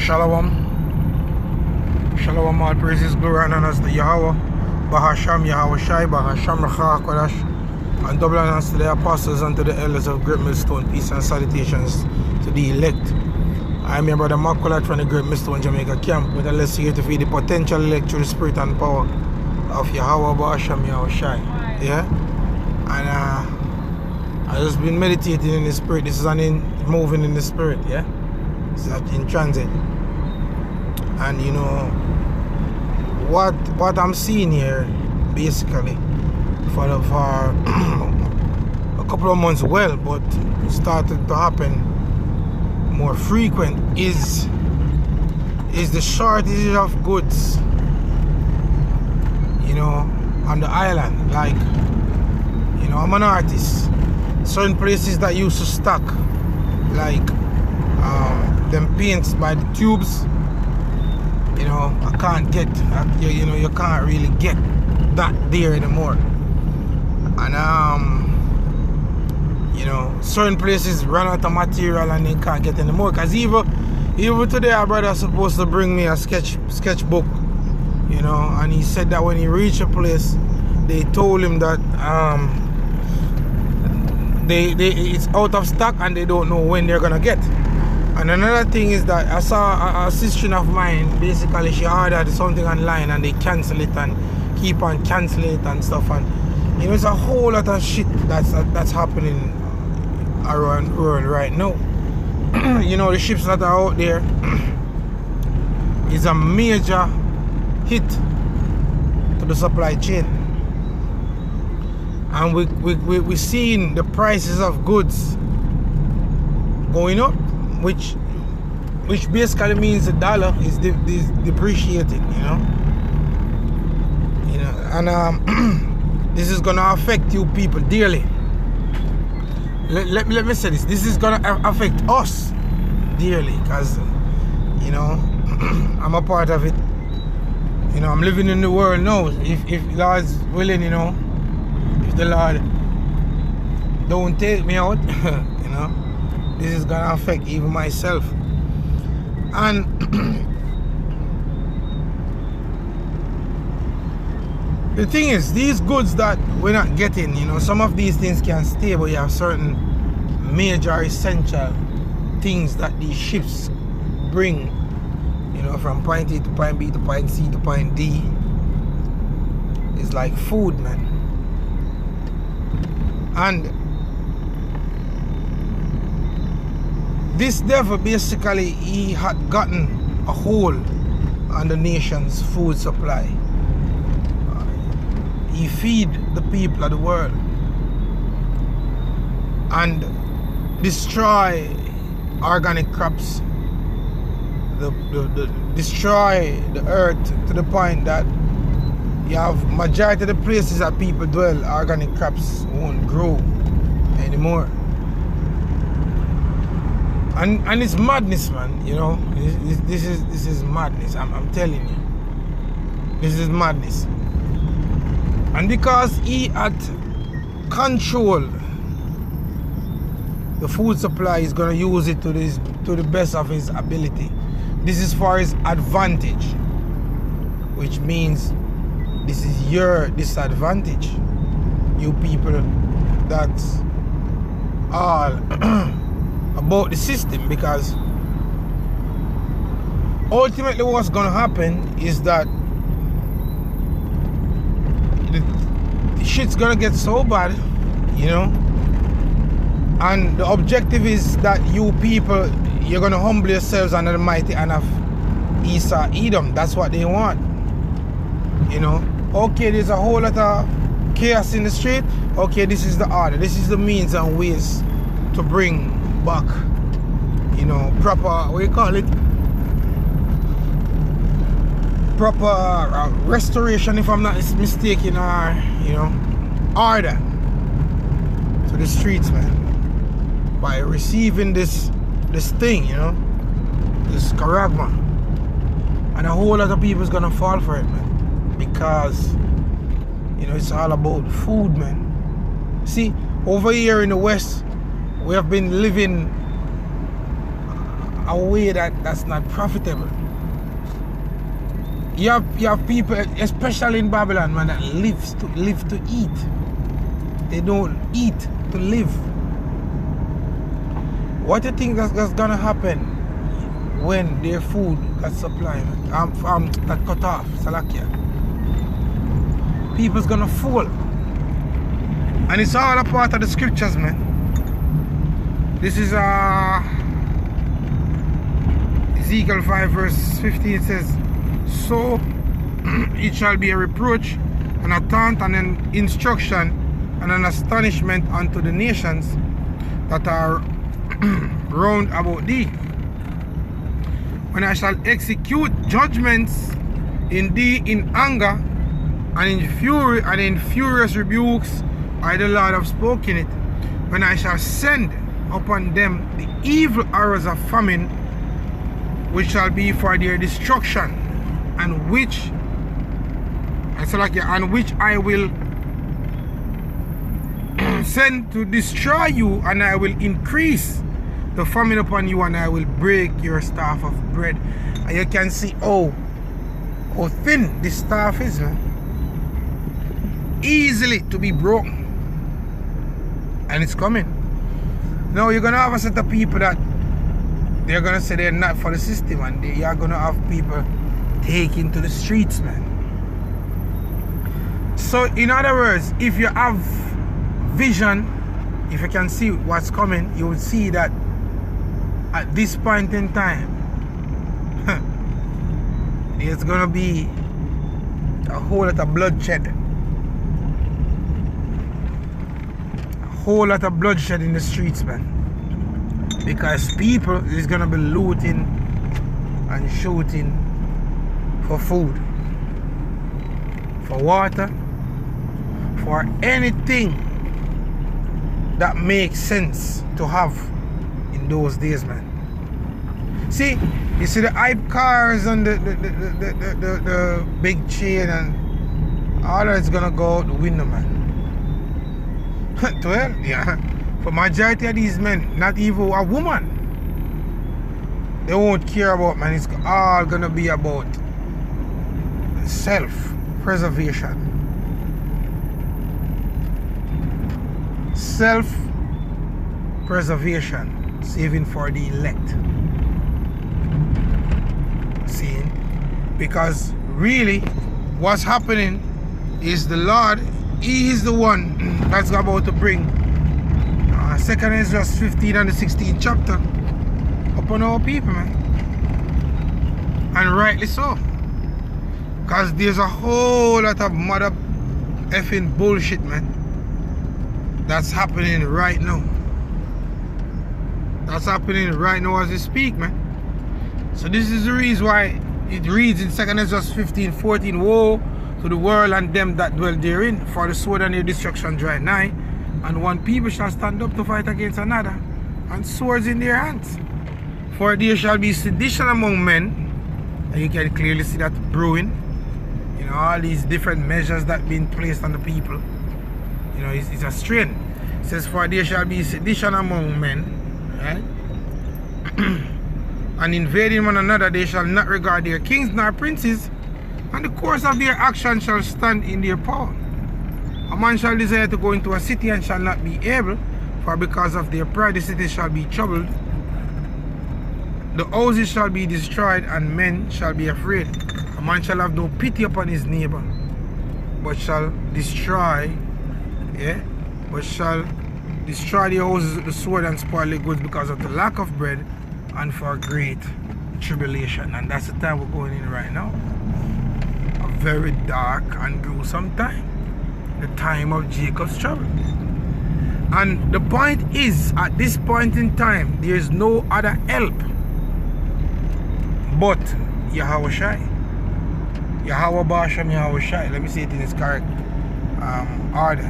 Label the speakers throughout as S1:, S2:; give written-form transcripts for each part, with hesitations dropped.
S1: Shalom. Shalom, all praises, glory and honors to Yahweh. Bahasham Yahweh Shai, Bahasham Rachah Kodash. And double honors to the apostles and to the elders of Great Millstone. Peace and salutations to the elect. I am your brother Mark Collard from the Great Millstone Jamaica camp with a lesson here to feed the potential elect through the spirit and power of Yahweh Bahasham Yahweh Shai. Yeah? And I just been meditating in the spirit. This is moving in the spirit, yeah? This is in transit. And you know what I'm seeing here basically for a couple of months, well, but it started to happen more frequent is the shortage of goods, you know, on the island. Like, you know, I'm an artist. Certain places that used to stock like them paints by the tubes, you know, I can't get, you know, you can't really get that there anymore. And you know, certain places run out of material and they can't get anymore. Cause even today, our brother was supposed to bring me a sketchbook, you know, and he said that when he reached a place, they told him that it's out of stock and they don't know when they're gonna get. And another thing is that I saw a sister of mine, basically she ordered something online and they cancel it and keep on canceling it and stuff, and you know, it's a whole lot of shit that's happening around the world right now. You know, the ships that are out there is a major hit to the supply chain. And we're seeing the prices of goods going up, which basically means the dollar is depreciating, you know. And this is gonna affect you people dearly. Let me say this. This is gonna affect us dearly, because, you know, I'm a part of it. You know, I'm living in the world now. If God's willing, you know, if the Lord don't take me out, you know, this is gonna affect even myself. And the thing is, these goods that we're not getting, you know, some of these things can stay, but you have certain major essential things that these ships bring, you know, from point A to point B to point C to point D. It's like food, man. And this devil basically, he had gotten a hold on the nation's food supply. He feed the people of the world and destroy organic crops, destroy the earth to the point that you have majority of the places that people dwell, organic crops won't grow anymore. And it's madness, man. You know, this is madness. I'm telling you, this is madness. And because he had control the food supply, he's gonna use it to the best of his ability. This is for his advantage, which means this is your disadvantage. You people that's all about the system, because ultimately what's gonna happen is that the shit's gonna get so bad, you know, and the objective is that you people, you're gonna humble yourselves under the mighty hand of Esau Edom. That's what they want, you know. Okay, there's a whole lot of chaos in the street. Okay, this is the order, this is the means and ways to bring back, you know, proper, what do you call it, proper restoration, if I'm not mistaken, or, you know, order to the streets, man, by receiving this thing, you know, this charagma. And a whole lot of people's gonna fall for it, man, because, you know, it's all about food, man. See, over here in the West, we have been living a way that's not profitable. You have people, especially in Babylon, man, that live to eat. They don't eat to live. What do you think that's gonna happen when their food got supply, got cut off, Salakia? People's gonna fall. And it's all a part of the scriptures, man. This is Ezekiel 5 verse 15. It says, so it shall be a reproach and a taunt and an instruction and an astonishment unto the nations that are round about thee, when I shall execute judgments in thee in anger and in fury and in furious rebukes. I the Lord have spoken it, when I shall send upon them the evil arrows of famine, which shall be for their destruction, and which I will send to destroy you, and I will increase the famine upon you, and I will break your staff of bread. And you can see how thin this staff is, man. Easily to be broken. And it's coming. Now you're gonna have a set of people that they're gonna say they're not for the system, and you are gonna have people taken to the streets, man. So in other words, if you have vision, if you can see what's coming, you will see that at this point in time there's gonna be a whole lot of bloodshed. A whole lot of bloodshed in the streets, man. Because people is gonna be looting and shooting for food, for water, for anything that makes sense to have in those days, man. See, you see the hype cars and the big chain and all that's gonna go out the window, man. Well, yeah. For majority of these men, not even a woman, they won't care about, man. It's all gonna be about self-preservation. Self-preservation, saving for the elect. See? Because really, what's happening is the Lord, He is the one that's about to bring 2nd Ezra 15 and the 16th chapter upon our people, man. And rightly so. Because there's a whole lot of mother effing bullshit, man, that's happening right now. That's happening right now as we speak, man. So this is the reason why it reads in 2nd Ezra 15:14, woe to the world and them that dwell therein, for the sword and their destruction draw nigh, and one people shall stand up to fight against another, and swords in their hands. For there shall be sedition among men, and you can clearly see that brewing. You know, all these different measures that being placed on the people. You know, it's a strain. It says, for there shall be sedition among men, right? And invading one another, they shall not regard their kings nor princes, and the course of their action shall stand in their power. A man shall desire to go into a city and shall not be able, for because of their pride the city shall be troubled. The houses shall be destroyed, and men shall be afraid. A man shall have no pity upon his neighbor, but shall destroy, but shall destroy the houses with the sword and spoil the goods because of the lack of bread and for great tribulation. And that's the time we're going in right now. A very dark and gruesome time. The time of Jacob's trouble. And the point is, at this point in time, there is no other help but Yahweh Shai. Yahweh Basham, Yahweh Shai. Let me say it in its correct order.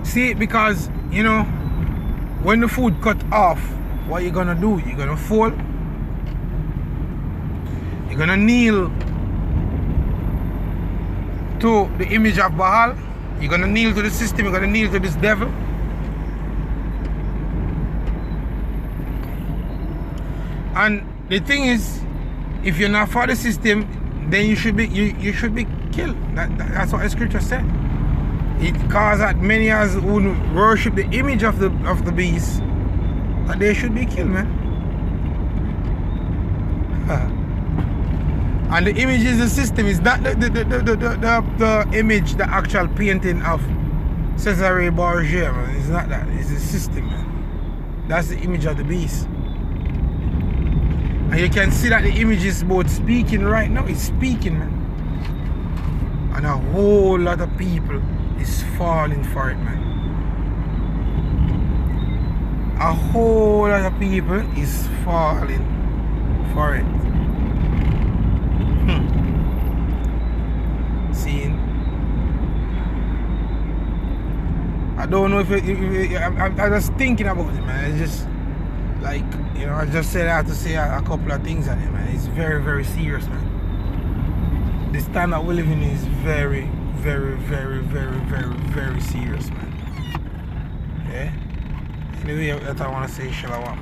S1: See, because, you know, when the food cut off, what you gonna do? You're gonna fall. You're gonna kneel to the image of Baal. You're gonna kneel to the system. You're gonna kneel to this devil. And the thing is, if you're not for the system, then you should be killed. That's what the scripture said. It caused that many as who worship the image of the beast, that they should be killed, man. And the image is the system. It's not the image, the actual painting of Cesare Borgia, man. It's not that. It's the system, man. That's the image of the beast. And you can see that the image is both speaking right now. It's speaking, man. And a whole lot of people is falling for it, man. A whole lot of people is falling for it. Seeing, I don't know if I'm just thinking about it, man. It's just like, you know, I just said I have to say a couple of things on it, man. It's very, very serious, man. This time that we live in is very, very, very, very, very, very serious, man. Yeah. Anyway, that's what I want to say. Shalom.